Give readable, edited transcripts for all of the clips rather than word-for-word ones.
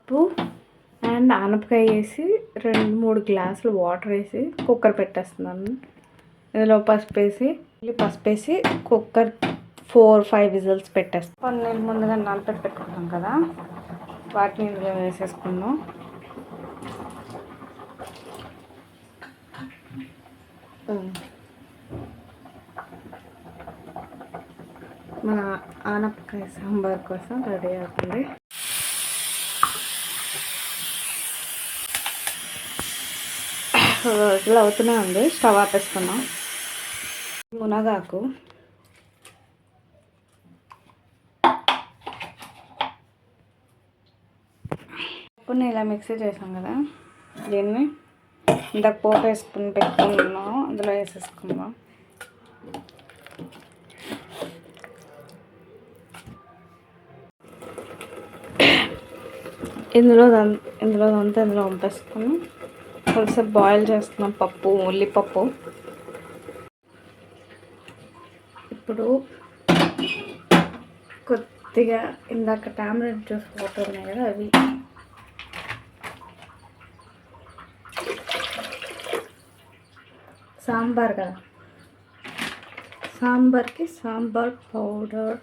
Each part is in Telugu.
ఉప్పు అండ్ ఆనపకాయ వేసి 2-3 గ్లాసులు వాటర్ వేసి కుక్కర్ పెట్టేస్తున్నాను. ఇందులో పసుపు వేసి కుక్కర్ 4-5 విజిల్స్ పెట్టేస్తాం. పన్నీళ్ళు ముందుగా పెట్టుకున్నాం కదా, వాటిని ఇందులో వేసేసుకున్నాం. మన ఆనపకాయ సాంబార్ కోసం రెడీ అవుతుంది. రోజులు అవుతూనే ఉంది. స్టవ్ ఆపేసుకున్నాం. మునగాకు, ఉప్పుని ఇలా మిక్సీ చేసాం కదా, దీన్ని ఇందాక పోపు వేసుకుని పెట్టుకున్నాం, అందులో వేసేసుకుందాం. ఇందులో పంపేసుకుని కొంచెం బాయిల్ చేస్తున్నాం ఉల్లిపప్పు. ఇప్పుడు కొద్దిగా ఇందాక టామరెంట్ జ్యూస్ వాటర్ ఉన్నాయి కదా, అవి సాంబార్ కదా, సాంబార్కి సాంబార్ పౌడర్,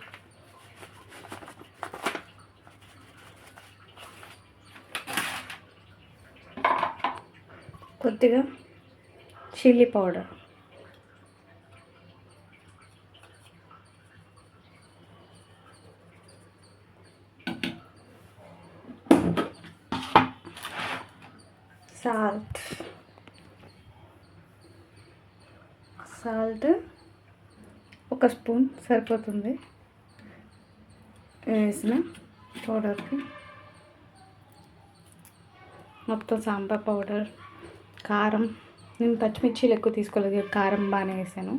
కొద్దిగా చిల్లీ పౌడర్, సాల్ట్ 1 స్పూన్ సరిపోతుంది వేసిన పౌడర్కి. మొత్తం సాంబార్ పౌడర్, కారం, నేను పచ్చిమిర్చీలు ఎక్కువ తీసుకోలేదు, కారం బాగానే వేసాను,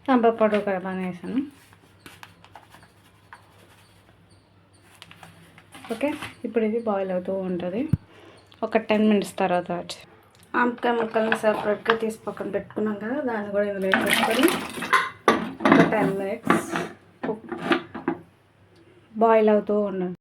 సాంబార్ పౌడర్ కూడా బాగానే వేసాను. ఓకే, ఇప్పుడు ఇది బాయిల్ అవుతూ ఉంటుంది. ఒక 10 మినిట్స్ తర్వాత ఆనపకాయ ముక్కల్ని సపరేట్గా తీసి పక్కన పెట్టుకున్నాం కదా, దాన్ని కూడా ఇందులో వేసుకొని ఒక 10 మినిట్స్ బాయిల్ అవుతూ ఉండండి.